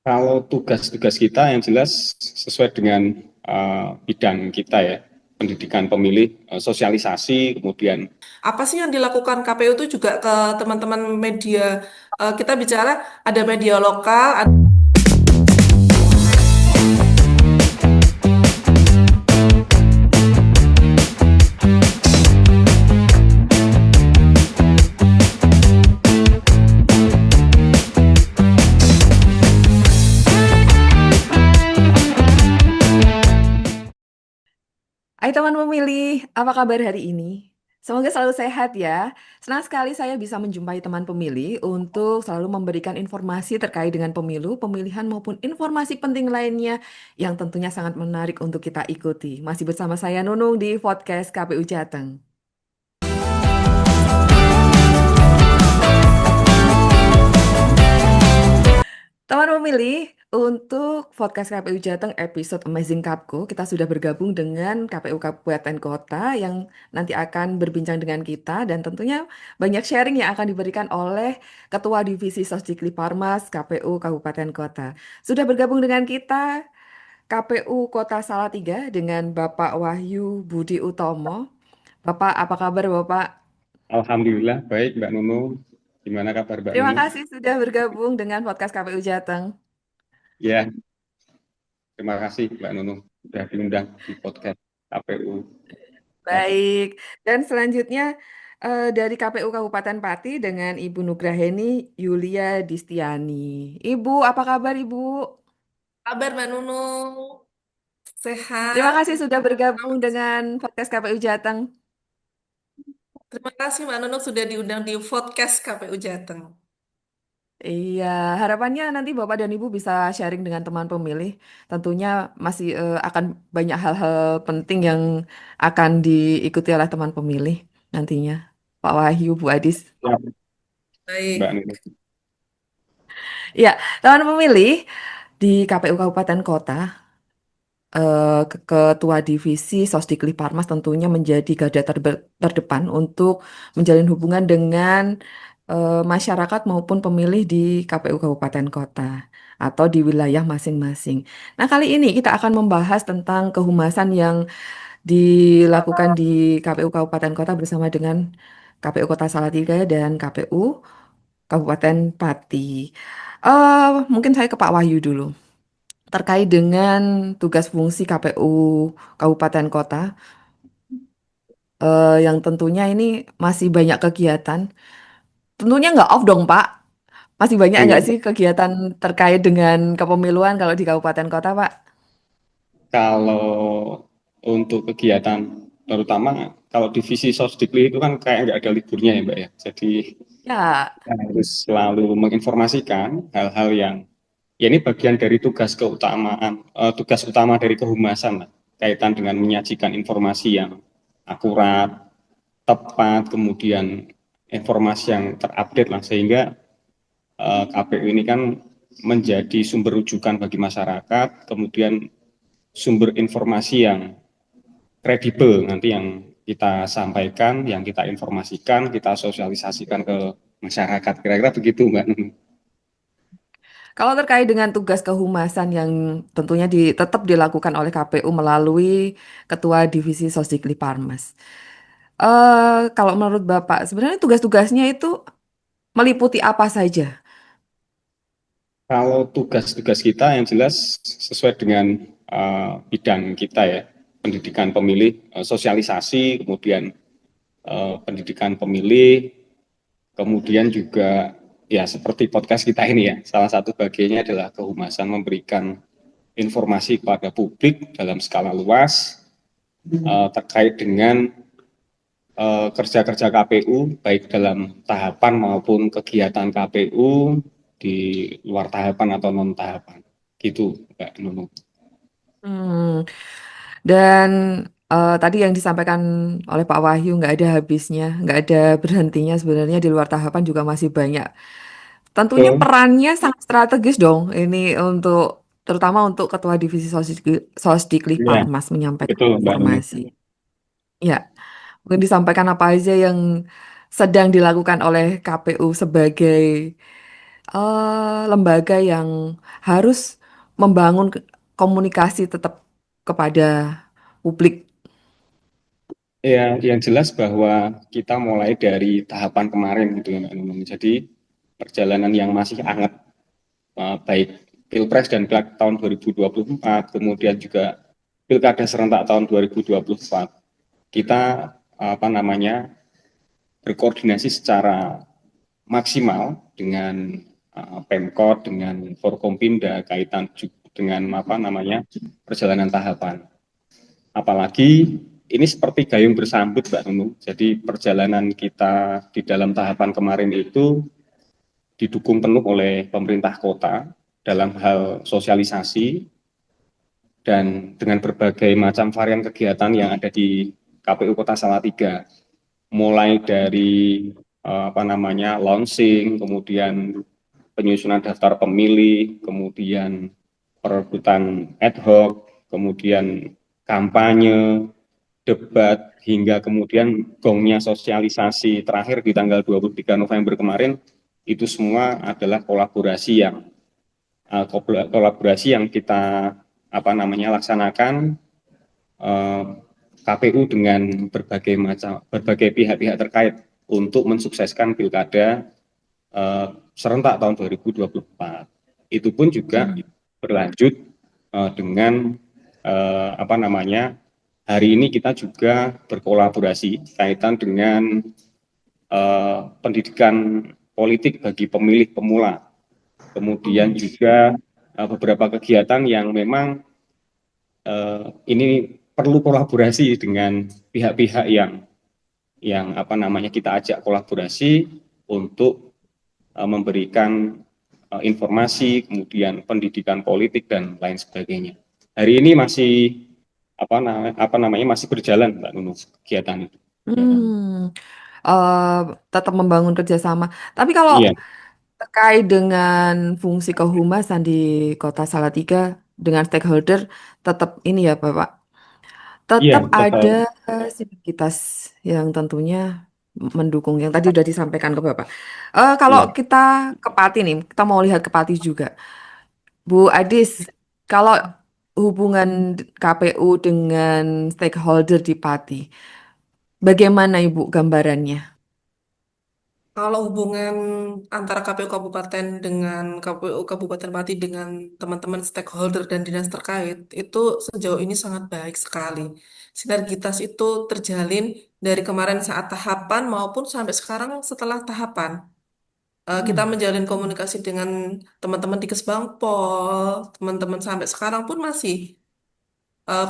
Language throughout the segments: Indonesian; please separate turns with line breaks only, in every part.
Kalau tugas-tugas kita yang jelas sesuai dengan bidang kita ya, pendidikan pemilih, sosialisasi, kemudian
Apa sih yang dilakukan KPU itu juga ke teman-teman media? Kita bicara ada media lokal,
Hai teman pemilih, apa kabar hari ini? Semoga selalu sehat ya. Senang sekali saya bisa menjumpai teman pemilih untuk selalu memberikan informasi terkait dengan pemilu, pemilihan maupun informasi penting lainnya yang tentunya sangat menarik untuk kita ikuti. Masih bersama saya Nunung di podcast KPU Jateng. Teman pemilih, untuk podcast KPU Jateng episode Amazing Kapko, kita sudah bergabung dengan KPU Kabupaten Kota yang nanti akan berbincang dengan kita dan tentunya banyak sharing yang akan diberikan oleh Ketua Divisi Sosdikli Parmas KPU Kabupaten Kota. Sudah bergabung dengan kita KPU Kota Salatiga dengan Bapak Wahyu Budi Utomo. Bapak, apa kabar Bapak?
alhamdulillah baik Mbak Nunu. Gimana kabar Mbak
Terima
Nunu?
kasih sudah bergabung dengan podcast KPU Jateng.
Ya, terima kasih Mbak Nunu sudah diundang di podcast KPU Jateng.
Baik, dan selanjutnya dari KPU Kabupaten Pati dengan Ibu Nugraheni Yulia Distiani. Ibu, apa kabar Ibu?
kabar Mbak Nunung,
Terima
sehat.
kasih sudah bergabung dengan podcast KPU Jateng.
Terima kasih Mbak Nunung sudah diundang di podcast KPU Jateng.
Iya, harapannya nanti Bapak dan Ibu bisa sharing dengan teman pemilih. Tentunya masih akan banyak hal-hal penting yang akan diikuti oleh teman pemilih nantinya. Pak Wahyu, Bu Adis.
Ya, Mbak
Baik.
Nunu.
Iya, teman pemilih di KPU Kabupaten Kota. Ketua Divisi Sosdikli Parmas tentunya menjadi garda terdepan untuk menjalin hubungan dengan masyarakat maupun pemilih di KPU Kabupaten Kota atau di wilayah masing-masing. Nah, kali ini kita akan membahas tentang kehumasan yang dilakukan di KPU Kabupaten Kota bersama dengan KPU Kota Salatiga dan KPU Kabupaten Pati. Mungkin saya ke Pak Wahyu dulu terkait dengan tugas fungsi KPU Kabupaten Kota yang tentunya ini masih banyak kegiatan. Tentunya nggak off dong Pak. Masih banyak
Iya,
nggak sih kegiatan terkait dengan kepemiluan kalau di Kabupaten Kota Pak?
kalau untuk kegiatan terutama kalau divisi Sosdikli itu kan kayak nggak ada liburnya ya Mbak ya. Jadi
Ya,
kita harus selalu menginformasikan hal-hal yang ya ini bagian dari tugas keutamaan, tugas utama dari kehumasan lah, kaitan dengan menyajikan informasi yang akurat, tepat, kemudian informasi yang terupdate lah sehingga KPU ini kan menjadi sumber rujukan bagi masyarakat, kemudian sumber informasi yang kredibel nanti yang kita sampaikan, yang kita informasikan, kita sosialisasikan ke masyarakat. Kira-kira begitu, Mbak.
kalau terkait dengan tugas kehumasan yang tentunya tetap dilakukan oleh KPU melalui Ketua Divisi Sosdikli Parmas. Kalau menurut Bapak, sebenarnya tugas-tugasnya itu meliputi apa saja?
Kalau tugas-tugas kita yang jelas sesuai dengan bidang kita ya, pendidikan pemilih, sosialisasi, kemudian pendidikan pemilih, kemudian juga ya seperti podcast kita ini ya, salah satu bagiannya adalah kehumasan memberikan informasi kepada publik dalam skala luas terkait dengan kerja-kerja KPU baik dalam tahapan maupun kegiatan KPU di luar tahapan atau non tahapan gitu Mbak Nunu.
Hmm. Dan tadi yang disampaikan oleh Pak Wahyu nggak ada habisnya, nggak ada berhentinya sebenarnya di luar tahapan juga masih banyak. Tentunya
Betul,
perannya sangat strategis dong ini untuk terutama untuk Ketua Divisi Sosdikli
iya
Parmas menyampaikan
betul Mbak Nunu.
informasi. Ya, mungkin disampaikan apa aja yang sedang dilakukan oleh KPU sebagai lembaga yang harus membangun komunikasi tetap kepada publik.
Ya, yang jelas bahwa kita mulai dari tahapan kemarin gitu ya, Mbak Nunung. Jadi perjalanan yang masih hangat, baik Pilpres dan Pileg tahun 2024, kemudian juga Pilkada serentak tahun 2024, kita berkoordinasi secara maksimal dengan Pemkot, dengan Forkompimda kaitan dengan perjalanan tahapan. Apalagi ini seperti gayung bersambut, Mbak Nunung. Jadi perjalanan kita di dalam tahapan kemarin itu didukung penuh oleh pemerintah kota dalam hal sosialisasi dan dengan berbagai macam varian kegiatan yang ada di KPU Kota Salatiga, mulai dari launching, kemudian penyusunan daftar pemilih, kemudian perebutan ad hoc, kemudian kampanye, debat, hingga kemudian gongnya sosialisasi terakhir di tanggal 23 November kemarin, itu semua adalah kolaborasi yang kita laksanakan, eh, KPU dengan berbagai pihak-pihak terkait untuk mensukseskan pilkada serentak tahun 2024. Itu pun juga
Hmm.
berlanjut dengan hari ini kita juga berkolaborasi kaitan dengan pendidikan politik bagi pemilih pemula. Kemudian
Hmm.
juga beberapa kegiatan yang memang ini perlu kolaborasi dengan pihak-pihak yang kita ajak kolaborasi untuk memberikan informasi, kemudian pendidikan politik dan lain sebagainya. Hari ini masih masih berjalan, Mbak Nunung, kegiatan itu.
Hmm. eh, Tetap membangun kerjasama. Tapi kalau
Iya,
terkait dengan fungsi kehumasan di Kota Salatiga dengan stakeholder, tetap ini ya Bapak,
iya,
tetap
betul.
ada sinergitas yang tentunya mendukung yang tadi sudah disampaikan ke Bapak. Kalau
Iya,
kita ke Pati nih, kita mau lihat ke Pati juga. Bu Adis, kalau hubungan KPU dengan stakeholder di Pati, bagaimana Ibu gambarannya?
Kalau hubungan antara KPU Kabupaten dengan KPU Kabupaten Pati dengan teman-teman stakeholder dan dinas terkait itu sejauh ini sangat baik sekali. Sinergitas itu terjalin dari kemarin saat tahapan maupun sampai sekarang setelah tahapan. Kita
Hmm.
menjalin komunikasi dengan teman-teman di Kesbangpol, teman-teman sampai sekarang pun masih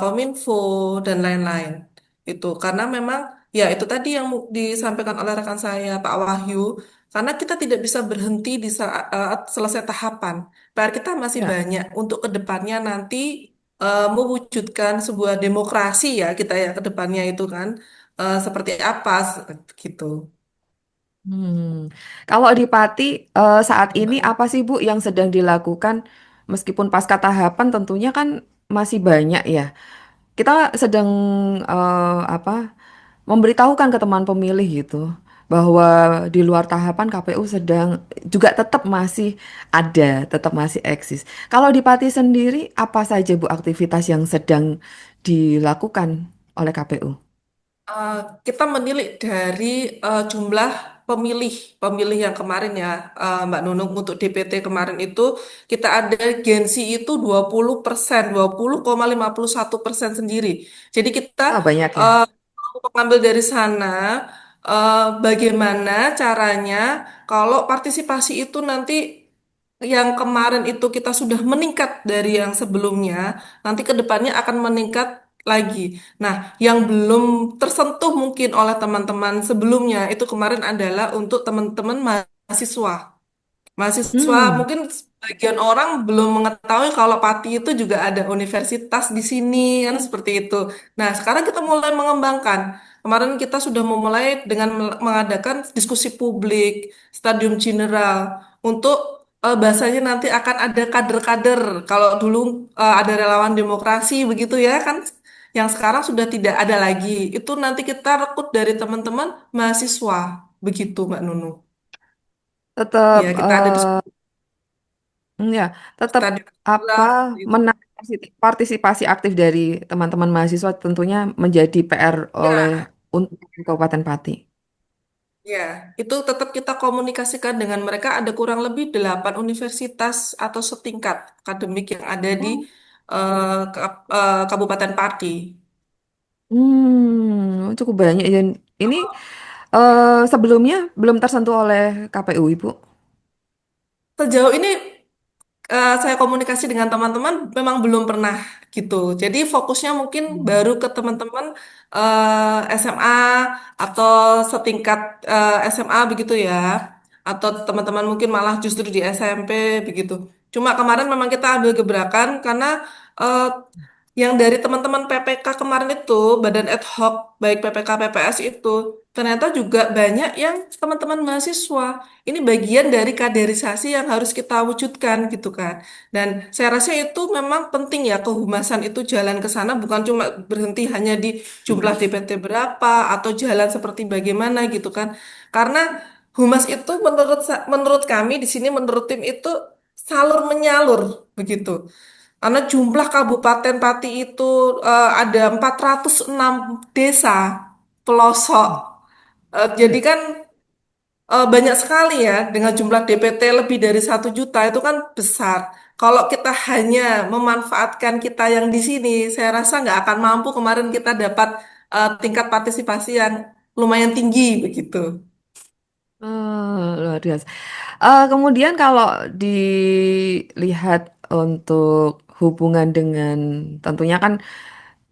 Kominfo dan lain-lain. Itu karena memang ya itu tadi yang disampaikan oleh rekan saya Pak Wahyu, karena kita tidak bisa berhenti di saat selesai tahapan. PR kita masih
Ya.
banyak untuk kedepannya nanti mewujudkan sebuah demokrasi ya kita ya kedepannya itu kan seperti apa gitu.
Hmm. Kalau di Pati saat ini apa sih Bu yang sedang dilakukan meskipun pasca tahapan tentunya kan masih banyak ya. Kita sedang apa memberitahukan ke teman pemilih gitu bahwa di luar tahapan KPU sedang juga tetap masih ada, tetap masih eksis. Kalau di Pati sendiri apa saja Bu aktivitas yang sedang dilakukan oleh KPU?
Eh, kita menilik dari jumlah pemilih pemilih yang kemarin ya Mbak Nunung untuk DPT kemarin itu kita ada Gen Z itu 20%, 20,51% sendiri. Jadi kita
Ah, banyak ya.
eh, mau mengambil dari sana bagaimana caranya kalau partisipasi itu nanti yang kemarin itu kita sudah meningkat dari yang sebelumnya, nanti ke depannya akan meningkat lagi. Nah, yang belum tersentuh mungkin oleh teman-teman sebelumnya itu kemarin adalah untuk teman-teman mahasiswa. Mahasiswa
Hmm.
mungkin sebagian orang belum mengetahui kalau Pati itu juga ada universitas di sini kan seperti itu. Nah, sekarang kita mulai mengembangkan. Kemarin kita sudah memulai dengan mengadakan diskusi publik, stadium general untuk bahasanya nanti akan ada kader-kader. Kalau dulu ada relawan demokrasi begitu ya kan, yang sekarang sudah tidak ada lagi. Itu nanti kita rekrut dari teman-teman mahasiswa begitu Mbak Nunu.
Tetap
Ya, kita ada diskusi.
Ya, tetap
stadion
apa
bola seperti itu.
menarik partisipasi aktif dari teman-teman mahasiswa tentunya menjadi PR oleh
Ya,
untuk Kabupaten Pati.
ya, itu tetap kita komunikasikan dengan mereka. Ada kurang lebih 8 universitas atau setingkat akademik yang ada di
Oh.
Kabupaten Pati.
Cukup banyak dan ini sebelumnya belum tersentuh oleh KPU, Ibu.
Sejauh ini saya komunikasi dengan teman-teman memang belum pernah gitu. Jadi fokusnya mungkin
Hmm.
baru ke teman-teman SMA atau setingkat SMA begitu ya. Atau teman-teman mungkin malah justru di SMP begitu. Cuma kemarin memang kita ambil gebrakan karena eh, yang dari teman-teman PPK kemarin itu, Badan Ad Hoc, baik PPK PPS itu, ternyata juga banyak yang teman-teman mahasiswa. Ini bagian dari kaderisasi yang harus kita wujudkan gitu kan. Dan saya rasa itu memang penting ya kehumasan itu jalan ke sana bukan cuma berhenti hanya di jumlah DPT berapa atau jalan seperti bagaimana gitu kan. Karena humas itu menurut kami di sini menurut tim itu salur menyalur begitu. Karena jumlah Kabupaten Pati itu ada 406 desa pelosok. Jadi kan banyak sekali ya dengan jumlah DPT lebih dari 1 juta itu kan besar. Kalau kita hanya memanfaatkan kita yang di sini, saya rasa nggak akan mampu kemarin kita dapat tingkat partisipasi yang lumayan tinggi begitu.
Luar biasa. Kemudian kalau dilihat untuk hubungan dengan tentunya kan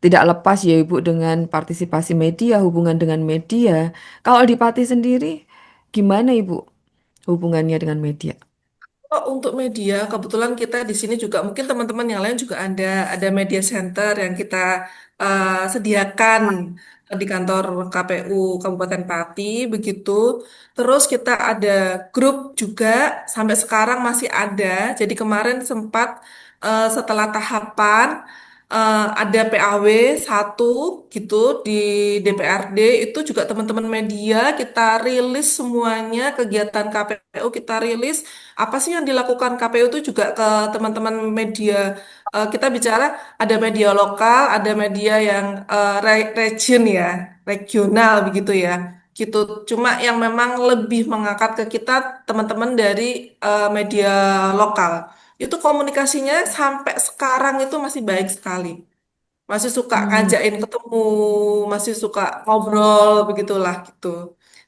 tidak lepas ya Ibu dengan partisipasi media, hubungan dengan media. Kalau di Pati sendiri gimana Ibu hubungannya dengan media?
Oh, untuk media, kebetulan kita di sini juga mungkin teman-teman yang lain juga ada media center yang kita sediakan di kantor KPU Kabupaten Pati begitu. Terus kita ada grup juga sampai sekarang masih ada. Jadi kemarin sempat setelah tahapan ada PAW satu gitu di DPRD itu juga teman-teman media kita rilis semuanya kegiatan KPU kita rilis apa sih yang dilakukan KPU itu juga ke teman-teman media. Kita bicara ada media lokal, ada media yang region ya, regional begitu ya. Gitu. Cuma yang memang lebih mengangkat ke kita teman-teman dari media lokal. Itu komunikasinya sampai sekarang itu masih baik sekali. Masih suka
Hmm,
ngajakin ketemu, masih suka ngobrol begitulah gitu.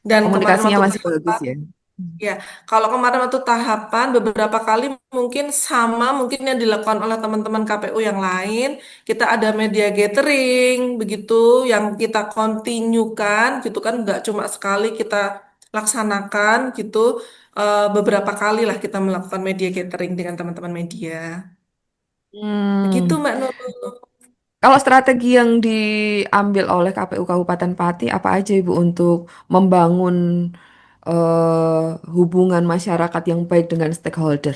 Dan kemarin
komunikasinya
waktu
masih bagus
tahapan
ya.
ya, kalau kemarin waktu tahapan beberapa kali mungkin sama mungkin yang dilakukan oleh teman-teman KPU yang lain, kita ada media gathering begitu yang kita kontinyukan gitu kan nggak cuma sekali kita laksanakan gitu beberapa kali lah kita melakukan media gathering dengan teman-teman media. Begitu
Hmm.
Mbak Nurul.
Kalau strategi yang diambil oleh KPU Kabupaten Pati apa aja Ibu untuk membangun hubungan masyarakat yang baik dengan stakeholder?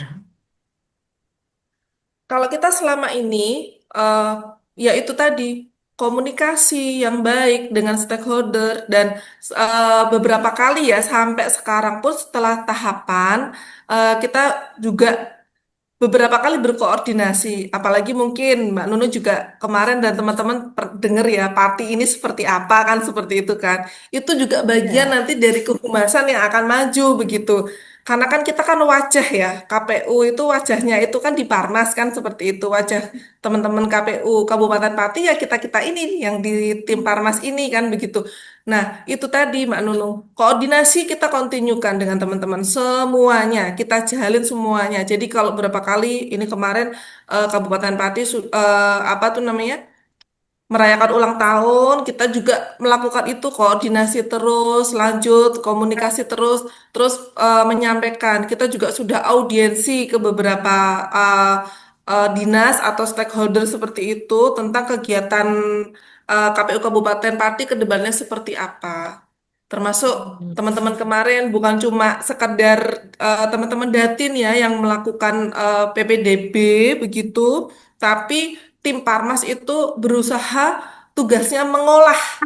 Kalau kita selama ini, eh, ya itu tadi, komunikasi yang baik dengan stakeholder dan beberapa kali ya sampai sekarang pun setelah tahapan, kita juga beberapa kali berkoordinasi, apalagi mungkin Mbak Nunu juga kemarin dan teman-teman dengar ya, parti ini seperti apa kan, seperti itu kan. Itu juga bagian
Ya.
nanti dari kehumasan yang akan maju begitu. Karena kan kita kan wajah ya, KPU itu wajahnya itu kan di Parmas kan seperti itu, wajah teman-teman KPU Kabupaten Pati ya kita-kita ini nih, yang di tim Parmas ini kan begitu. Nah, itu tadi Mbak Nunung. Koordinasi kita kontinyukan dengan teman-teman semuanya, kita jalin semuanya. Jadi kalau berapa kali ini kemarin Kabupaten Pati apa tuh namanya? Merayakan ulang tahun, kita juga melakukan itu koordinasi terus, lanjut komunikasi terus, terus menyampaikan. Kita juga sudah audiensi ke beberapa uh, dinas atau stakeholder seperti itu tentang kegiatan KPU Kabupaten Pati ke depannya seperti apa. Termasuk
Hmm.
teman-teman kemarin bukan cuma sekedar teman-teman Datin ya yang melakukan PPDB begitu, tapi tim Parmas itu berusaha tugasnya mengolah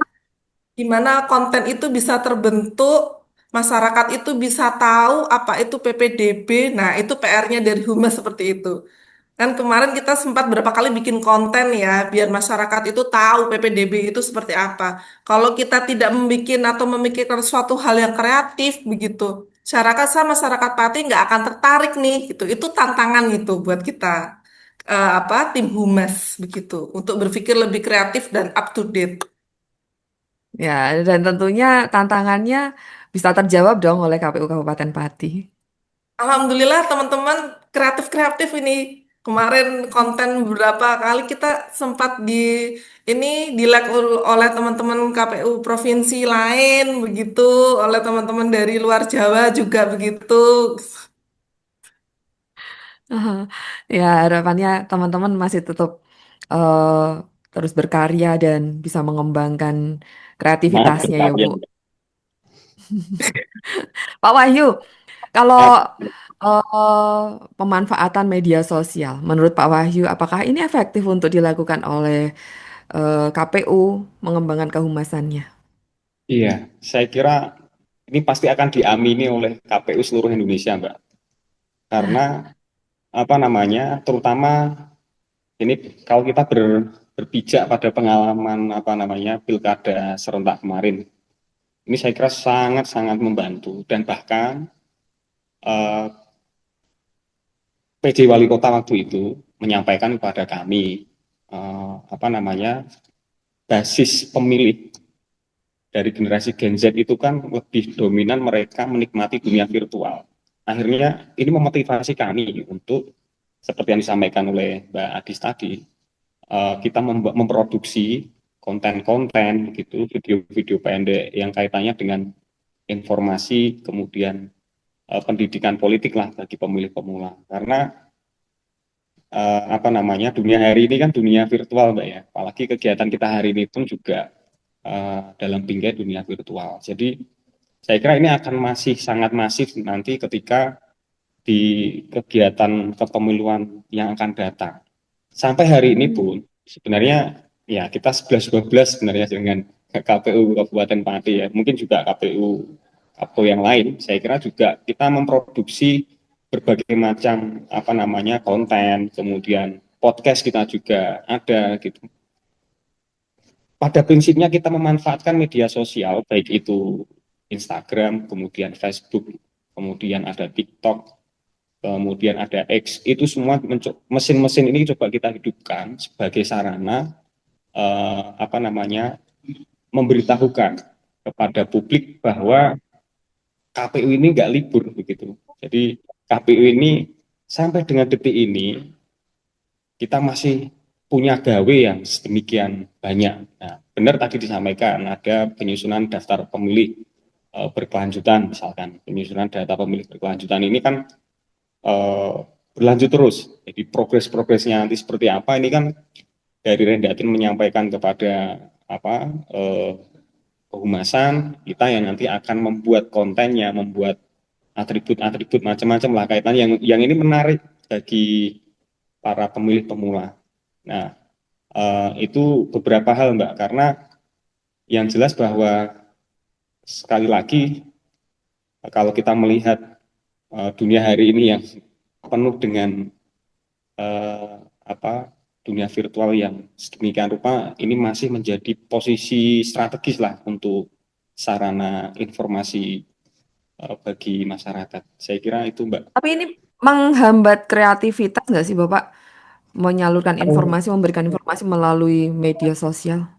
gimana konten itu bisa terbentuk masyarakat itu bisa tahu apa itu PPDB. Nah, itu PR-nya dari Humas seperti itu. Kan kemarin kita sempat berapa kali bikin konten ya, biar masyarakat itu tahu PPDB itu seperti apa. Kalau kita tidak membuat atau memikirkan suatu hal yang kreatif begitu, masyarakat Pati nggak akan tertarik nih gitu. Itu tantangan itu buat kita, apa tim humas begitu, untuk berpikir lebih kreatif dan up to date.
Ya, dan tentunya tantangannya bisa terjawab dong oleh KPU Kabupaten Pati.
Alhamdulillah teman-teman kreatif-kreatif ini. Kemarin konten beberapa kali kita sempat ini di-lag oleh teman-teman KPU provinsi lain begitu, oleh teman-teman dari luar Jawa juga begitu.
Ya, harapannya teman-teman masih tetap eh, terus berkarya dan bisa mengembangkan
Semangat
kreativitasnya ya,
berkarya.
Bu. Pak Wahyu, kalau
Ya,
pemanfaatan media sosial, menurut Pak Wahyu, apakah ini efektif untuk dilakukan oleh KPU mengembangkan kehumasannya?
iya, saya kira ini pasti akan diamini oleh KPU seluruh Indonesia, Mbak. Karena apa namanya, terutama ini kalau kita berpijak pada pengalaman apa namanya pilkada serentak kemarin, ini saya kira sangat-sangat membantu dan bahkan eh, PJ Wali Kota waktu itu menyampaikan kepada kami apa namanya basis pemilih dari generasi Gen Z itu kan lebih dominan mereka menikmati dunia virtual. Akhirnya ini memotivasi kami untuk seperti yang disampaikan oleh Mbak Adis tadi, kita memproduksi konten-konten gitu, video-video pendek yang kaitannya dengan informasi, kemudian pendidikan politik lah bagi pemilih pemula. Karena apa namanya dunia hari ini kan dunia virtual, Mbak ya. Apalagi kegiatan kita hari ini pun juga dalam bingkai dunia virtual. Jadi saya kira ini akan masih sangat masif nanti ketika di kegiatan kepemiluan yang akan datang. Sampai hari ini pun sebenarnya ya kita 11-12 sebenarnya dengan KPU Kabupaten Pati ya. Mungkin juga KPU yang lain. Saya kira juga kita memproduksi berbagai macam apa namanya konten, kemudian podcast kita juga ada gitu. Pada prinsipnya kita memanfaatkan media sosial, baik itu Instagram, kemudian Facebook, kemudian ada TikTok, kemudian ada X, itu semua mesin-mesin ini coba kita hidupkan sebagai sarana apa namanya memberitahukan kepada publik bahwa KPU ini nggak libur begitu. Jadi KPU ini sampai dengan detik ini kita masih punya gawe yang sedemikian banyak. Nah, benar tadi disampaikan ada penyusunan daftar pemilih berkelanjutan, misalkan penyusunan data pemilih berkelanjutan ini kan eh, berlanjut terus. Jadi progres-progresnya nanti seperti apa ini kan dari Rendatin menyampaikan kepada apa kehumasan kita yang nanti akan membuat kontennya, membuat atribut-atribut macam-macam lah kaitan yang ini menarik bagi para pemilih pemula. Nah, itu beberapa hal Mbak, karena yang jelas bahwa sekali lagi kalau kita melihat dunia hari ini yang penuh dengan apa dunia virtual yang sedemikian rupa, ini masih menjadi posisi strategis lah untuk sarana informasi bagi masyarakat. Saya kira itu Mbak.
Tapi ini menghambat kreativitas nggak sih Bapak menyalurkan informasi, memberikan informasi melalui media sosial?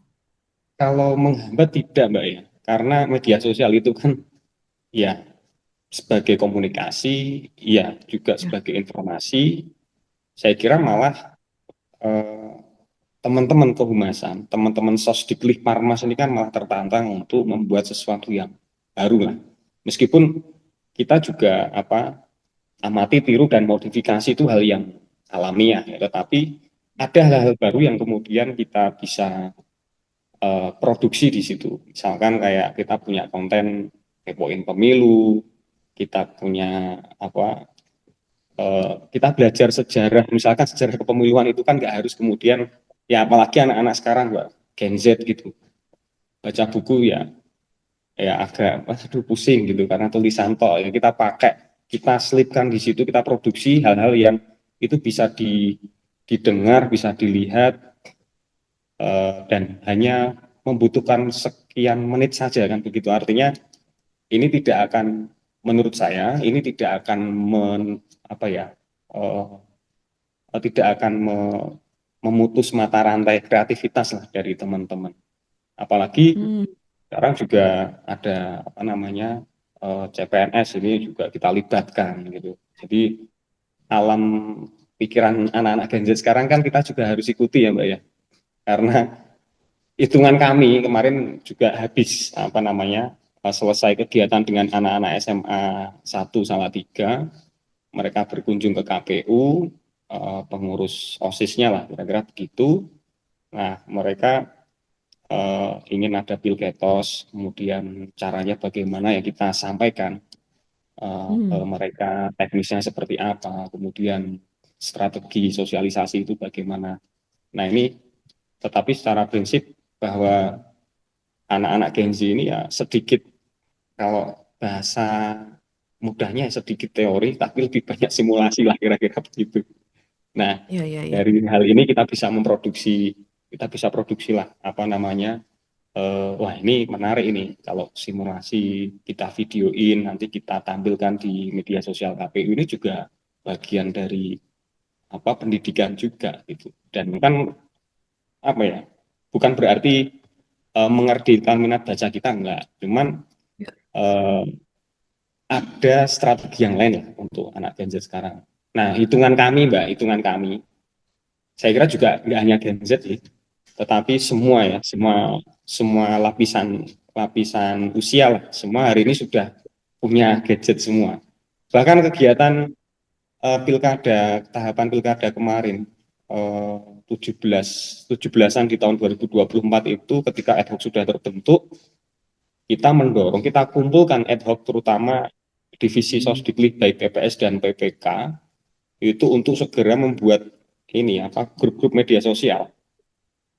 Kalau menghambat tidak Mbak ya, karena media sosial itu kan ya sebagai komunikasi, ya juga
Ya.
sebagai informasi. Saya kira malah eh, teman-teman kehumasan, teman-teman Sosdiklik Parmas ini kan malah tertantang untuk membuat sesuatu yang baru lah. Meskipun kita juga apa amati, tiru dan modifikasi itu hal yang alamiah, ya, tetapi ada hal-hal baru yang kemudian kita bisa produksi di situ. Misalkan kayak kita punya konten kepoin pemilu, kita punya apa kita belajar sejarah, misalkan sejarah kepemiluan itu kan nggak harus kemudian ya apalagi anak-anak sekarang Mbak Gen Z gitu baca buku ya ya agak aduh pusing gitu karena tulisan tok ya kita selipkan di situ, kita produksi hal-hal yang itu bisa didengar, bisa dilihat, dan hanya membutuhkan sekian menit saja kan begitu. Artinya ini tidak akan, menurut saya ini tidak akan apa ya, eh, tidak akan memutus mata rantai kreativitas lah dari teman-teman. Apalagi
Hmm.
sekarang juga ada apa namanya, CPNS ini juga kita libatkan gitu. Jadi alam pikiran anak-anak Gen Z sekarang kan kita juga harus ikuti ya Mbak ya. Karena hitungan kami kemarin juga habis apa namanya, selesai kegiatan dengan anak-anak SMA 1 sama 3, mereka berkunjung ke KPU, pengurus OSIS-nya lah kira-kira begitu. Nah mereka ingin ada pilketos, kemudian caranya bagaimana ya kita sampaikan ke
Hmm.
mereka, teknisnya seperti apa, kemudian strategi sosialisasi itu bagaimana. Nah ini tetapi secara prinsip bahwa anak-anak Gen Z ini ya sedikit, kalau bahasa mudahnya sedikit teori tapi lebih banyak simulasi lah kira-kira begitu. Nah
Ya, ya, ya.
dari hal ini kita bisa produksi lah apa namanya, wah ini menarik ini kalau simulasi kita videoin nanti kita tampilkan di media sosial KPU, ini juga bagian dari apa pendidikan juga gitu. Dan kan apa ya, bukan berarti mengerti minat baca kita enggak, cuman
Ya.
eh, ada strategi yang lain lah untuk anak Gen Z sekarang. Nah hitungan kami Mbak, hitungan kami, saya kira juga nggak hanya Gen Z sih, tetapi semua ya, semua semua lapisan lapisan usia lah, semua hari ini sudah punya gadget semua. Bahkan kegiatan tahapan pilkada kemarin, 17-an di tahun 2024 itu ketika ad hoc sudah terbentuk, kita mendorong, kita kumpulkan ad hoc terutama divisi Sosdiklik baik PPS dan PPK itu untuk segera membuat ini apa, grup-grup media sosial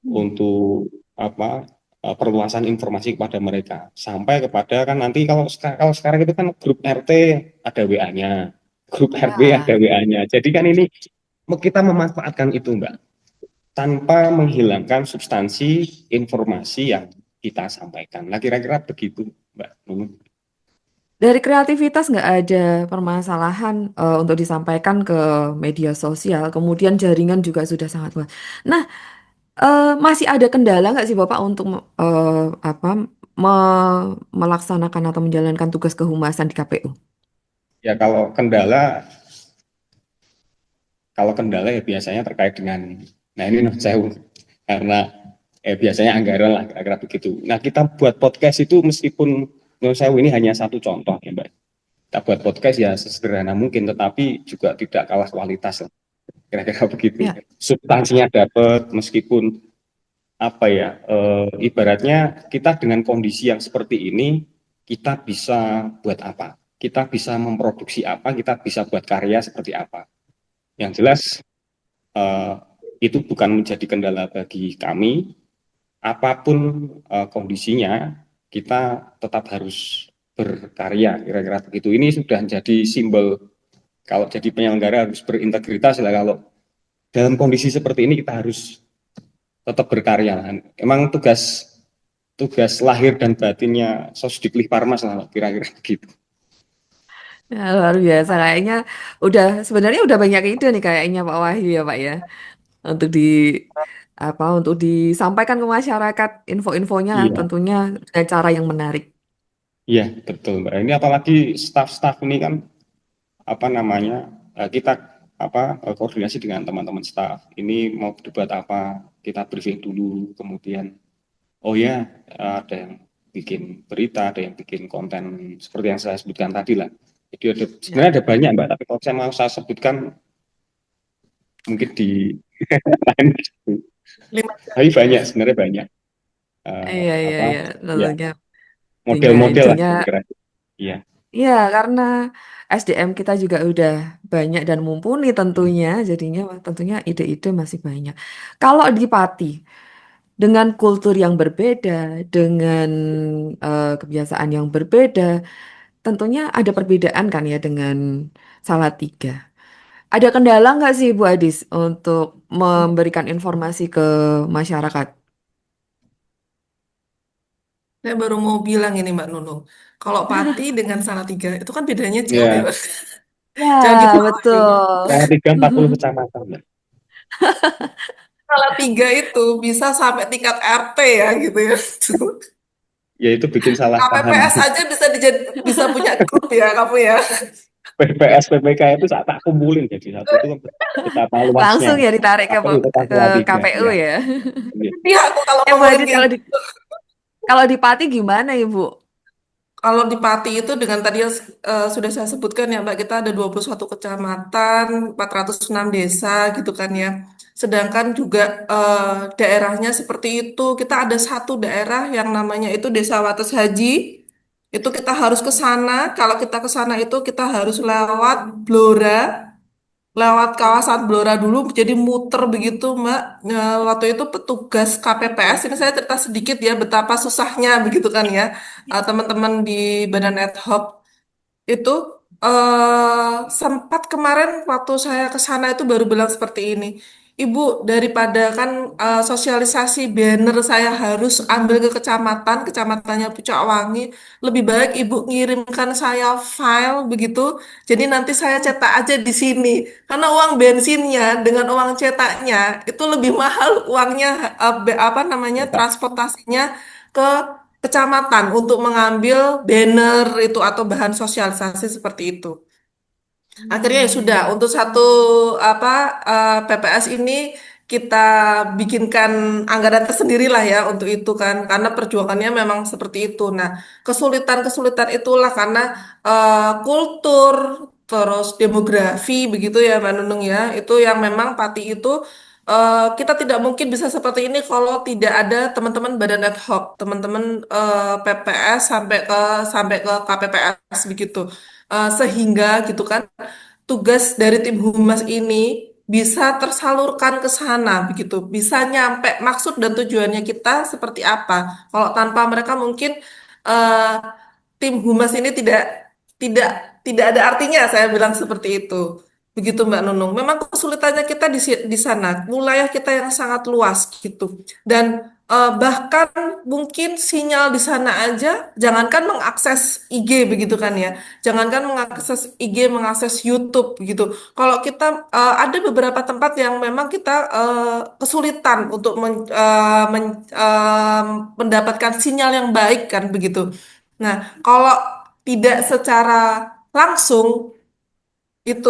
Hmm.
untuk apa, perluasan informasi kepada mereka sampai kepada kan nanti kalau sekarang itu kan grup RT ada WA-nya, grup RW ada
Ya.
WA-nya. Jadi kan ini kita memanfaatkan itu Mbak, tanpa menghilangkan substansi informasi yang kita sampaikan. Nah kira-kira begitu Mbak Nunung.
Dari kreativitas nggak ada permasalahan untuk disampaikan ke media sosial, kemudian jaringan juga sudah sangat kuat. Nah, masih ada kendala nggak sih Bapak untuk apa melaksanakan atau menjalankan tugas kehumasan di KPU?
Ya kalau kendala ya biasanya terkait dengan, nah ini non sewu, karena biasanya anggaran lah kira-kira begitu. Nah kita buat podcast itu meskipun non sewu ini hanya satu contoh ya Mbak. Kita buat podcast ya sesederhana mungkin, tetapi juga tidak kalah kualitas lah kira-kira begitu.
Ya.
Substansinya dapat, meskipun apa ya, ibaratnya kita dengan kondisi yang seperti ini kita bisa buat apa, kita bisa memproduksi apa, kita bisa buat karya seperti apa. Yang jelas eh, itu bukan menjadi kendala bagi kami. Apapun kondisinya, kita tetap harus berkarya, kira-kira begitu. Ini sudah jadi simbol, kalau jadi penyelenggara harus berintegritas lah. Kalau dalam kondisi seperti ini kita harus tetap berkarya. Emang tugas tugas lahir dan batinnya Sosdiklik Parmas lah, kira-kira begitu.
Ya, luar biasa kayaknya sebenarnya udah banyak ide nih kayaknya Pak Wahyu ya Pak ya untuk untuk disampaikan ke masyarakat info-infonya
Iya,
tentunya dengan cara yang menarik.
iya betul Mbak. Ini apalagi staf-staf ini kan apa namanya, kita koordinasi dengan teman-teman staf. Ini mau debat apa, kita briefing dulu, kemudian oh ya, ada yang bikin berita, ada yang bikin konten seperti yang saya sebutkan tadi lah. Jadi
Ya.
sebenarnya ada banyak Mbak, tapi kalau saya sebutkan mungkin di lain.
5 jam.
Tapi banyak, sebenarnya banyak.
Iya, iya,
Apa
iya,
ya,
tentunya.
model-model lah
Intinya,
kira-kira. Iya.
iya, karena SDM kita juga udah banyak dan mumpuni tentunya, jadinya tentunya ide-ide masih banyak. Kalau di Pati, dengan kultur yang berbeda, dengan kebiasaan yang berbeda, tentunya ada perbedaan kan ya dengan Salatiga. Ada kendala nggak sih Bu Adis untuk memberikan informasi ke masyarakat?
Saya baru mau bilang ini Mbak Nunung. Kalau Pati dengan Salatiga itu kan bedanya jauh ya,
Ya,
Mbak. Jangan
Ya,
ditawari.
betul.
saya 30-40 kecamatan, Mbak.
Salatiga itu bisa sampai tingkat RT ya gitu ya.
Ya itu bikin salah paham.
KPPS aja bisa punya grup ya kamu ya.
PPS, PPK itu saat tak kumpulin jadi satu itu kan betapa luasnya.
Langsung ya ditarik ke
KPU Kota
ke
Salatiga,
KPU
ya.
ya.
Iya aku kalau
Bu
ngomongin
Adis,
kayak gitu.
kalau di Pati gimana Ibu?
Kalau di Pati itu dengan tadi yang sudah saya sebutkan ya Mbak, kita ada 21 kecamatan, 406 desa gitu kan ya. Sedangkan juga daerahnya seperti itu, kita ada satu daerah yang namanya itu Desa Wates Haji. Itu kita harus ke sana. Kalau kita ke sana itu kita harus lewat Blora, lewat kawasan Blora dulu, jadi muter begitu Mbak. Waktu itu petugas KPPS, ini saya cerita sedikit ya betapa susahnya begitu kan ya. Teman-teman di Badan Ad Hoc itu sempat kemarin waktu saya ke sana itu baru bilang seperti ini. Ibu, daripada kan sosialisasi banner saya harus ambil ke kecamatan, kecamatannya Pucuk Wangi, lebih baik Ibu ngirimkan saya file begitu. Jadi nanti saya cetak aja di sini. Karena uang bensinnya dengan uang cetaknya itu lebih mahal uangnya apa namanya
Cetak.
transportasinya ke kecamatan untuk mengambil banner itu atau bahan sosialisasi seperti itu. Akhirnya ya sudah untuk satu apa PPS ini kita bikinkan anggaran tersendiri lah ya untuk itu kan karena perjuangannya memang seperti itu. Nah, kesulitan-kesulitan itulah karena kultur terus demografi begitu ya Mbak Nunung ya. Itu yang memang Pati itu kita tidak mungkin bisa seperti ini kalau tidak ada teman-teman Badan Ad Hoc, teman-teman PPS sampai ke KPPS begitu. Sehingga gitu kan tugas dari tim humas ini bisa tersalurkan ke sana begitu, bisa nyampe maksud dan tujuannya kita seperti apa. Kalau tanpa mereka mungkin eh, tim humas ini tidak tidak ada artinya saya bilang seperti itu. Begitu Mbak Nunung. Memang kesulitannya kita di sana, wilayah kita yang sangat luas gitu. Dan bahkan mungkin sinyal di sana aja jangankan mengakses IG begitu kan ya. Jangankan mengakses IG, mengakses YouTube gitu. Kalau kita ada beberapa tempat yang memang kita kesulitan untuk mendapatkan sinyal yang baik kan begitu. Nah, kalau tidak secara langsung itu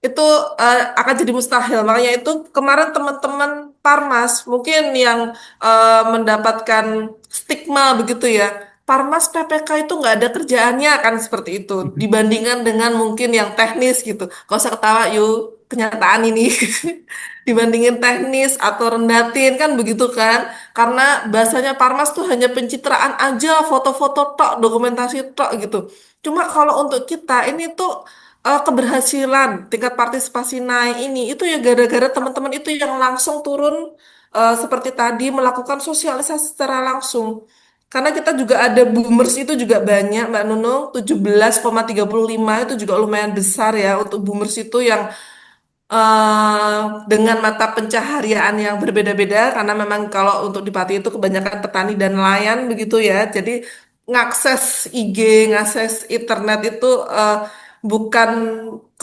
itu akan jadi mustahil. Makanya itu kemarin teman-teman Parmas mungkin yang mendapatkan stigma begitu ya. Parmas PPK itu nggak ada kerjaannya kan seperti itu dibandingkan dengan mungkin yang teknis gitu. Kalau usah ketawa yuk kenyataan ini dibandingin teknis atau rendatin kan begitu kan. Karena bahasanya Parmas tuh hanya pencitraan aja, foto-foto tok, dokumentasi tok gitu. Cuma kalau untuk kita ini tuh keberhasilan tingkat partisipasi naik ini itu ya gara-gara teman-teman itu yang langsung turun seperti tadi melakukan sosialisasi secara langsung. Karena kita juga ada boomers itu juga banyak Mbak Nunung 17,35 itu juga lumayan besar ya untuk boomers itu yang eh, dengan mata pencaharian yang berbeda-beda karena memang kalau untuk di Pati itu kebanyakan petani dan nelayan begitu ya. Jadi ngakses IG, ngakses internet itu bukan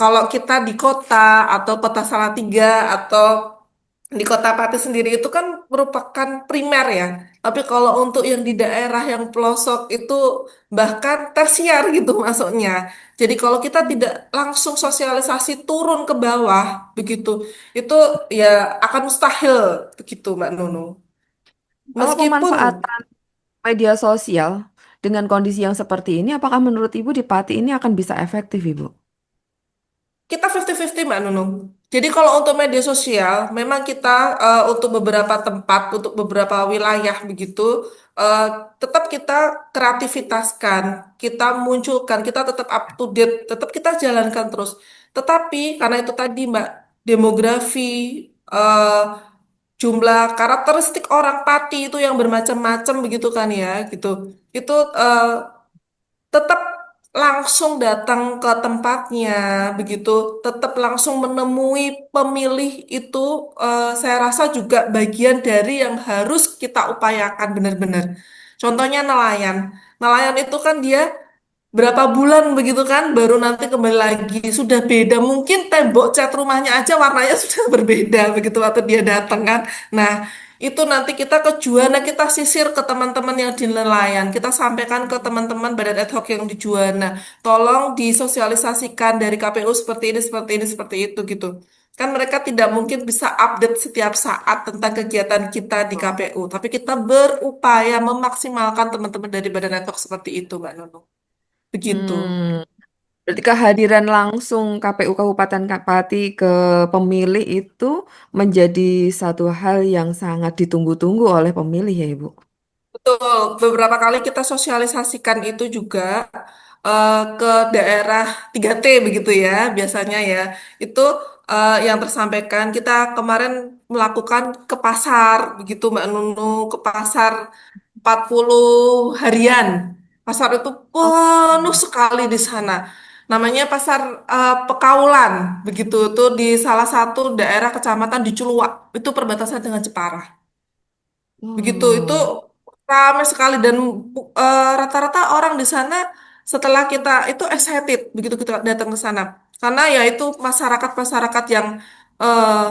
kalau kita di kota atau kota Salatiga atau di kota Pati sendiri itu kan merupakan primer ya. Tapi kalau untuk yang di daerah yang pelosok itu bahkan tersiar gitu masuknya. Jadi kalau kita tidak langsung sosialisasi turun ke bawah begitu, itu ya akan mustahil begitu Mbak Nunu.
Kalau
Meskipun
pemanfaatan media sosial dengan kondisi yang seperti ini, apakah menurut Ibu di Pati ini akan bisa efektif, Ibu?
kita 50-50 Mbak Nunung. Jadi kalau untuk media sosial, memang kita untuk beberapa tempat, untuk beberapa wilayah begitu, eh, tetap kita kreativitaskan, kita munculkan, kita tetap up to date, tetap kita jalankan terus. Tetapi karena itu tadi Mbak, demografi, eh, jumlah karakteristik orang Pati itu yang bermacam-macam begitu kan ya gitu. Itu tetap langsung datang ke tempatnya begitu, tetap langsung menemui pemilih itu, saya rasa juga bagian dari yang harus kita upayakan benar-benar. Contohnya nelayan. Nelayan itu kan dia berapa bulan begitu kan baru nanti kembali lagi, sudah beda, mungkin tembok cat rumahnya aja warnanya sudah berbeda begitu waktu dia datang kan. Nah, itu nanti kita ke Juwana, kita sisir ke teman-teman yang di nelayan, kita sampaikan ke teman-teman badan ad hoc yang di Juwana, tolong disosialisasikan dari KPU seperti ini seperti ini seperti itu gitu kan. Mereka tidak mungkin bisa update setiap saat tentang kegiatan kita di KPU, tapi kita berupaya memaksimalkan teman-teman dari badan ad hoc seperti itu, Mbak Nunung. Begitu.
Hmm, berarti kehadiran langsung KPU Kabupaten Pati ke pemilih itu menjadi satu hal yang sangat ditunggu-tunggu oleh pemilih ya, Ibu.
Betul, beberapa kali kita sosialisasikan itu juga ke daerah 3T begitu ya, biasanya ya. Itu yang tersampaikan, kita kemarin melakukan ke pasar, begitu Mbak Nunu, ke pasar 40 harian. Pasar itu
Oh.
penuh sekali di sana. Namanya Pasar Pekaulan, begitu. Itu di salah satu daerah kecamatan di Culuak. Itu perbatasan dengan Jepara. Begitu itu
Oh.
ramai sekali dan rata-rata orang di sana setelah kita itu excited begitu kita datang ke sana, karena ya itu masyarakat-masyarakat yang eh,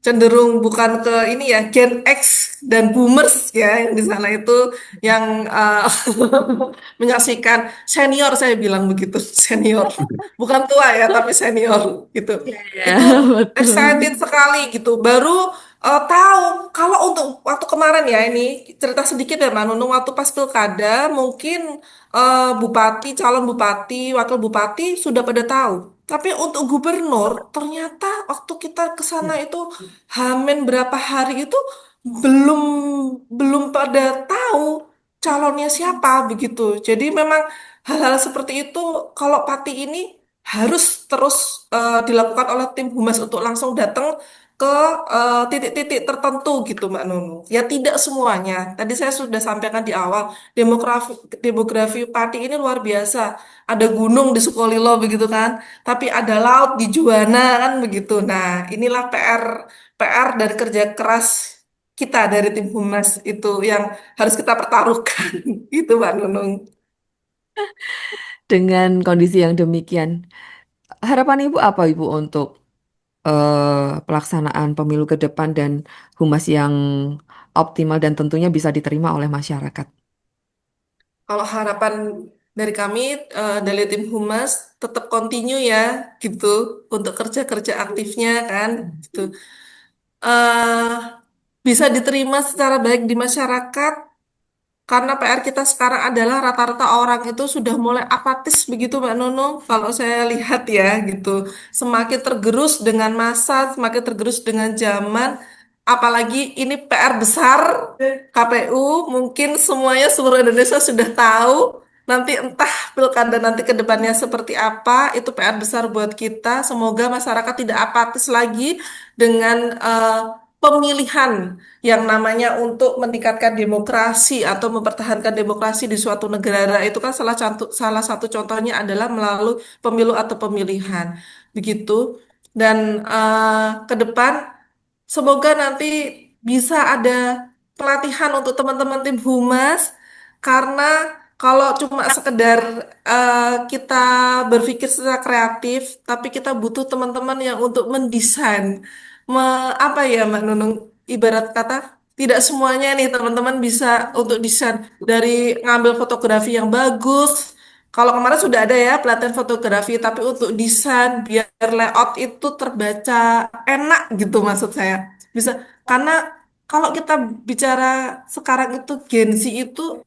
cenderung bukan ke ini ya, Gen X dan Boomers ya yang di sana itu yang menyaksikan, senior saya bilang begitu, senior bukan tua ya tapi senior gitu.
Iya, iya,
Itu excited
betul.
sekali gitu, baru tahu kalau untuk waktu kemarin ya, ini cerita sedikit ya Mbak Nunung, waktu pas pilkada mungkin bupati, calon bupati, wakil bupati sudah pada tahu. Tapi untuk gubernur ternyata waktu kita ke sana itu Hamin berapa hari itu belum belum pada tahu calonnya siapa begitu. Jadi memang hal-hal seperti itu kalau Pati ini harus terus dilakukan oleh tim humas untuk langsung datang ke titik-titik tertentu gitu Mbak Nunu. Ya tidak semuanya. Tadi saya sudah sampaikan di awal, demografi demografi Pati ini luar biasa. Ada gunung di Sukolilo begitu kan, tapi ada laut di Juwana kan begitu. Nah, inilah PR dan kerja keras kita dari tim humas itu yang harus kita pertaruhkan. Gitu Mbak Nunung.
Dengan kondisi yang demikian, harapan Ibu apa Ibu untuk pelaksanaan pemilu ke depan dan humas yang optimal dan tentunya bisa diterima oleh masyarakat?
Kalau harapan dari kami, dari tim humas tetap continue ya gitu untuk kerja-kerja aktifnya kan gitu. eh Bisa diterima secara baik di masyarakat, karena PR kita sekarang adalah rata-rata orang itu sudah mulai apatis begitu Mbak Nono. Kalau saya lihat ya gitu, semakin tergerus dengan masa, semakin tergerus dengan zaman. Apalagi ini PR besar KPU, mungkin semuanya seluruh Indonesia sudah tahu. Nanti entah pilkada nanti ke depannya seperti apa, itu PR besar buat kita. Semoga masyarakat tidak apatis lagi dengan pemilihan yang namanya untuk meningkatkan demokrasi atau mempertahankan demokrasi di suatu negara. Itu kan salah satu contohnya adalah melalui pemilu atau pemilihan begitu. Dan ke depan semoga nanti bisa ada pelatihan untuk teman-teman tim humas, karena kalau cuma sekedar kita berpikir secara kreatif, tapi kita butuh teman-teman yang untuk mendesain, apa ya Mbak Nunung, ibarat kata tidak semuanya nih teman-teman bisa untuk desain, dari ngambil fotografi yang bagus. Kalau kemarin sudah ada ya pelatihan fotografi, tapi untuk desain biar layout itu terbaca enak gitu maksud saya. Bisa, karena kalau kita bicara sekarang itu Gen Z itu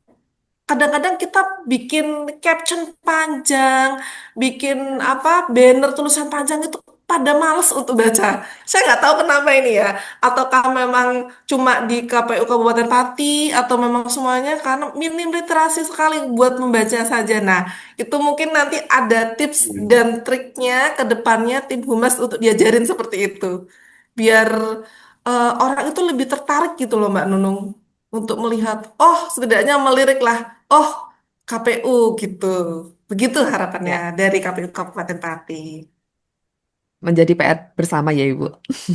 kadang-kadang kita bikin caption panjang, bikin apa banner tulisan panjang itu pada males untuk baca. Saya nggak tahu kenapa ini ya. Ataukah memang cuma di KPU Kabupaten Pati atau memang semuanya karena minim literasi sekali buat membaca saja. Nah, itu mungkin nanti ada tips dan triknya ke depannya tim humas untuk diajarin seperti itu. Biar orang itu lebih tertarik gitu loh Mbak Nunung untuk melihat, oh setidaknya melirik lah, oh KPU gitu. Begitu harapannya
Ya,
dari KPU Kabupaten Pati.
menjadi PR bersama ya Ibu.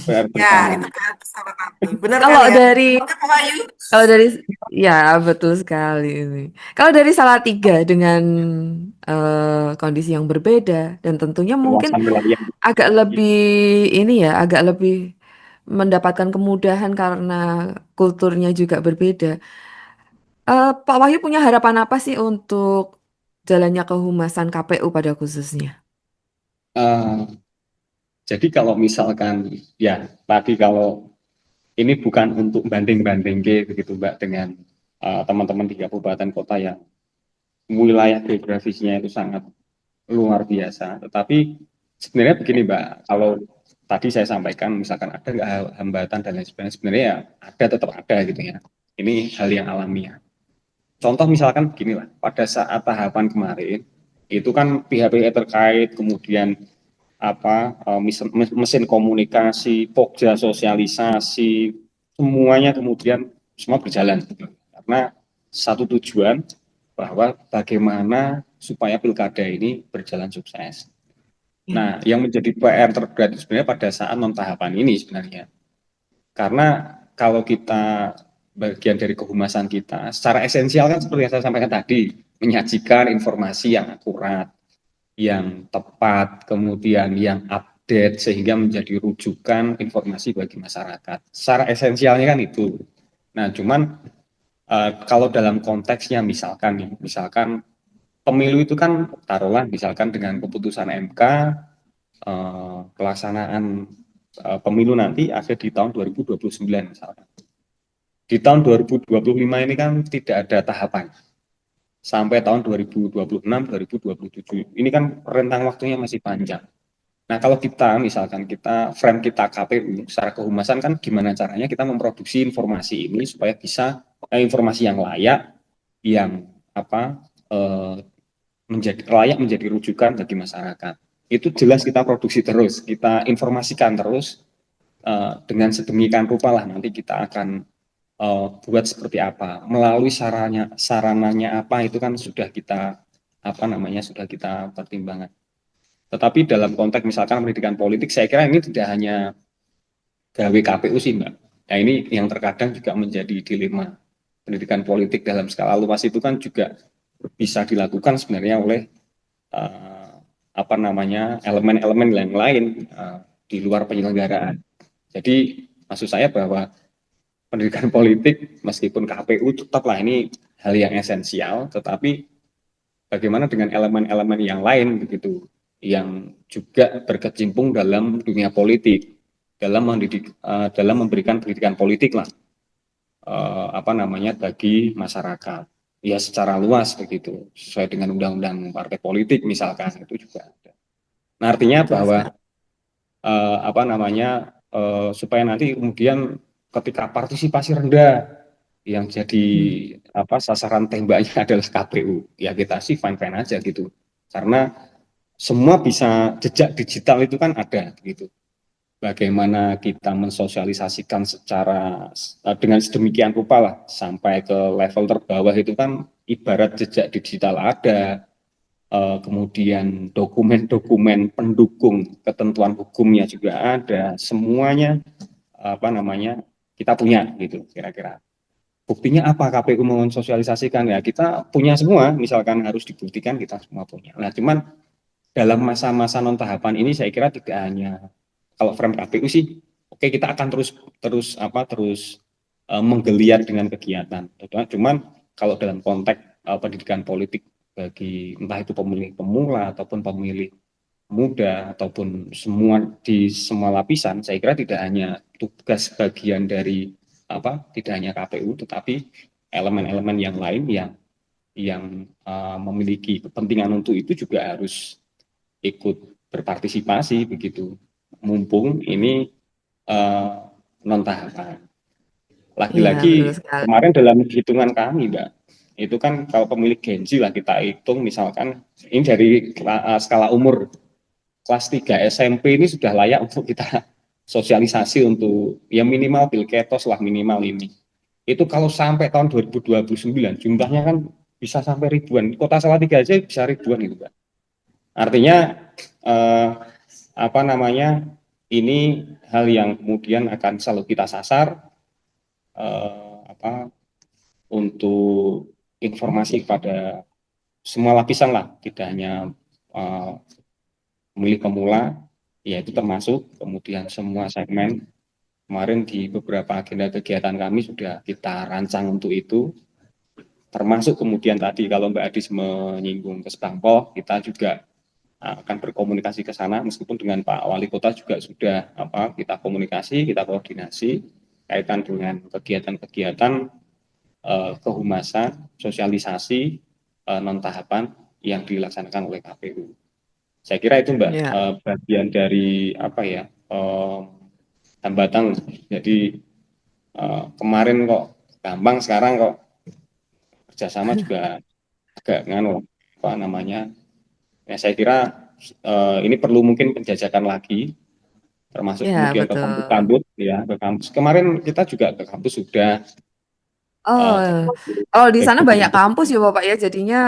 PR
Ya,
bersama.
itu kan bersama Pati. Benar
Kalau
kali ya?
dari
Oke, Pak Wahyu.
Kalau dari ya betul sekali ini. Kalau dari Salatiga dengan kondisi yang berbeda dan tentunya mungkin
Luasan wilayah.
agak lebih ini ya, agak lebih mendapatkan kemudahan karena kulturnya juga berbeda. Pak Wahyu punya harapan apa sih untuk jalannya kehumasan KPU pada khususnya?
Eh, jadi kalau misalkan ya tadi kalau ini bukan untuk banding-banding begitu Mbak dengan teman-teman di kabupaten kota yang wilayah geografisnya itu sangat luar biasa. Tetapi sebenarnya begini Mbak, kalau tadi saya sampaikan misalkan ada nggak hambatan dan lain sebagainya, sebenarnya ya ada, tetap ada gitu ya. Ini hal yang alamiah. Contoh misalkan beginilah, pada saat tahapan kemarin itu kan pihak-pihak terkait kemudian mesin komunikasi, pokja sosialisasi, semuanya kemudian semua berjalan gitu. Karena satu tujuan bahwa bagaimana supaya pilkada ini berjalan sukses.
Ya.
Nah, yang menjadi PR terberat sebenarnya pada saat non tahapan ini sebenarnya, karena kalau kita bagian dari kehumasan kita, secara esensial kan seperti yang saya sampaikan tadi, menyajikan informasi yang akurat, yang tepat, kemudian yang update sehingga menjadi rujukan informasi bagi masyarakat. Secara esensialnya kan itu. Nah, cuman kalau dalam konteksnya misalkan pemilu itu kan taruhlah misalkan dengan keputusan MK pelaksanaan pemilu nanti ada di tahun 2029 misalkan. Di tahun 2025 ini kan tidak ada tahapan sampai tahun 2026, 2027. Ini kan rentang waktunya masih panjang. Nah, kalau kita misalkan frame kita KPU secara kehumasan kan gimana caranya kita memproduksi informasi ini supaya bisa informasi yang layak, yang eh, menjadi layak menjadi rujukan bagi masyarakat. Itu jelas kita produksi terus, kita informasikan terus dengan sedemikian rupa lah nanti kita akan buat seperti apa melalui sarananya apa itu kan sudah kita sudah kita pertimbangkan. Tetapi dalam konteks misalkan pendidikan politik, saya kira ini tidak hanya gawe KPU sih Mbak. Nah ini yang terkadang juga menjadi dilema. Pendidikan politik dalam skala luas itu kan juga bisa dilakukan sebenarnya oleh uh, elemen-elemen yang lain di luar penyelenggaraan. Jadi maksud saya bahwa pendidikan politik meskipun KPU tetaplah ini hal yang esensial, tetapi bagaimana dengan elemen-elemen yang lain begitu yang juga berkecimpung dalam dunia politik dalam memberikan pendidikan politik lah bagi masyarakat ya secara luas begitu sesuai dengan undang-undang partai politik misalkan itu juga ada. Nah artinya
Betul
bahwa
sekali.
supaya nanti kemudian ketika partisipasi rendah yang jadi
Hmm.
sasaran tembaknya adalah KPU ya kita sih fine fine aja gitu karena semua bisa jejak digital itu kan ada gitu bagaimana kita mensosialisasikan secara dengan sedemikian rupa lah sampai ke level terbawah itu kan ibarat jejak digital ada kemudian dokumen-dokumen pendukung ketentuan hukumnya juga ada semuanya kita punya gitu kira-kira. Buktinya apa KPU mensosialisasikan ya kita punya semua, misalkan harus dibuktikan kita semua punya. Nah, cuman dalam masa-masa non tahapan ini saya kira tidak hanya kalau frame KPU sih, oke kita akan terus terus menggeliat dengan kegiatan. Cuman kalau dalam konteks pendidikan politik bagi entah itu pemilih pemula ataupun pemilih muda ataupun semua lapisan, saya kira tidak hanya tugas bagian dari tidak hanya KPU tetapi elemen-elemen yang lain yang memiliki kepentingan untuk itu juga harus ikut berpartisipasi begitu mumpung ini non tahapan.
Iya, betul
Lagi-lagi
sekali.
kemarin dalam hitungan kami Mbak itu kan kalau pemilik Genji lah kita hitung misalkan ini dari skala umur kelas 3 SMP ini sudah layak untuk kita sosialisasi untuk ya minimal pilketos lah minimal ini. Itu kalau sampai tahun 2029 jumlahnya kan bisa sampai ribuan. Kota Salatiga aja bisa ribuan gitu, Pak. Artinya eh, apa namanya? Ini hal yang kemudian akan selalu kita sasar apa untuk informasi kepada semua lapisan lah, tidak hanya uh, pemilih pemula, ya itu termasuk kemudian semua segmen. Kemarin di beberapa agenda kegiatan kami sudah kita rancang untuk itu, termasuk kemudian tadi kalau Mbak Adis menyinggung ke Spangpol, kita juga akan berkomunikasi ke sana, meskipun dengan Pak Wali Kota juga sudah kita komunikasi, kita koordinasi kaitan dengan kegiatan-kegiatan kehumasan, sosialisasi non tahapan yang dilaksanakan oleh KPU. Saya kira itu Mbak
Ya,
bagian dari apa ya hambatan. Jadi kemarin kok gampang, sekarang kok kerjasama juga agak nganu apa namanya. Ya saya kira ini perlu mungkin penjajakan lagi, termasuk
ya
kemudian ke
betul.
kampus-kampus ya ke kampus. Kemarin kita juga ke kampus sudah
Oh,
termasuk
oh di sana
baik
banyak
itu
kampus ya Bapak ya, jadinya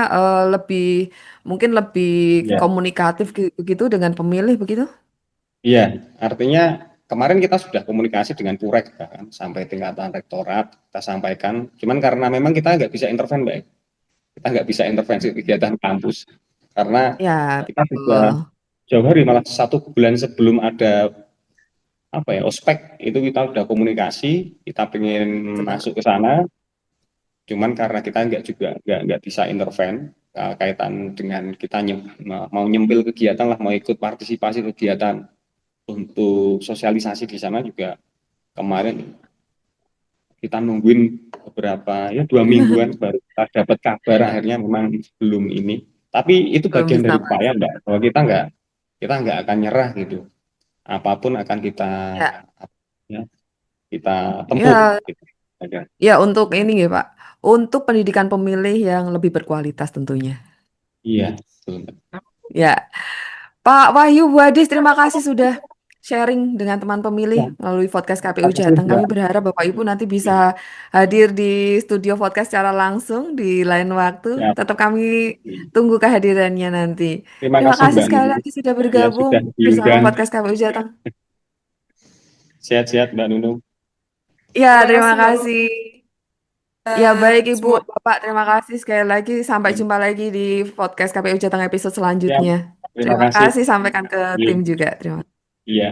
lebih mungkin lebih
ya.
komunikatif gitu dengan pemilih begitu.
Iya, artinya kemarin kita sudah komunikasi dengan Purek kan, sampai tingkatan rektorat kita sampaikan. Cuman karena memang kita nggak bisa intervensi, Mbak. Kita nggak bisa intervensi kegiatan kampus karena
Ya,
kita sudah
betul.
jauh hari, malah 1 bulan sebelum ada apa ya ospek itu kita sudah komunikasi, kita pengen
Betul.
masuk ke sana. Cuman karena kita nggak bisa interven kaitan dengan kita mau nyempil kegiatan lah, mau ikut partisipasi kegiatan untuk sosialisasi di sana juga kemarin kita nungguin beberapa ya 2 mingguan baru kita dapat kabar akhirnya memang belum ini. Tapi itu
Belum
bagian
bisa
dari
Mas.
upaya Mbak bahwa kita nggak akan nyerah gitu. Apapun akan kita
Ya,
ya, kita tempuh
ya,
gitu. Aja.
ya untuk ini ya Pak, untuk pendidikan pemilih yang lebih berkualitas tentunya.
Iya, betul, Mbak.
Ya, Pak Wahyu Bu Adis, terima kasih sudah sharing dengan teman pemilih
Ya,
melalui podcast KPU
terima kasih
Jateng. Kami
Mbak.
berharap Bapak Ibu nanti bisa hadir di studio podcast secara langsung di lain waktu.
Ya,
Tetap kami tunggu kehadirannya nanti.
terima
Terima
kasih
kasih
Mbak
sekali
Nunung.
lagi sudah
Ya
bergabung
sudah
bersama
diundang.
podcast KPU Jateng.
Sehat-sehat Mbak Nunung.
Ya,
Terima
terima
kasih Mbak
kasih.
Nunung.
Ya, baik Ibu,
Semua
Bapak, terima kasih sekali lagi. Sampai jumpa lagi di podcast KPU Jateng episode
Ya,
selanjutnya.
terima
Terima
kasih.
kasih, sampaikan ke
Iya.
tim juga. Terima kasih.
Iya.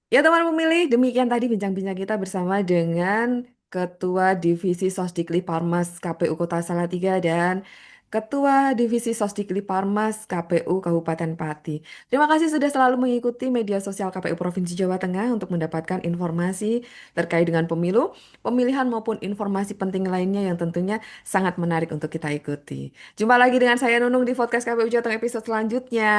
Ya teman pemilih, demikian tadi bincang-bincang kita bersama dengan Ketua Divisi Sosdikli Parmas KPU Kota Salatiga dan Ketua Divisi Sosdikli Parmas KPU Kabupaten Pati. Terima kasih sudah selalu mengikuti media sosial KPU Provinsi Jawa Tengah untuk mendapatkan informasi terkait dengan pemilu, pemilihan maupun informasi penting lainnya yang tentunya sangat menarik untuk kita ikuti. Jumpa lagi dengan saya Nunung di podcast KPU Jawa Tengah episode selanjutnya.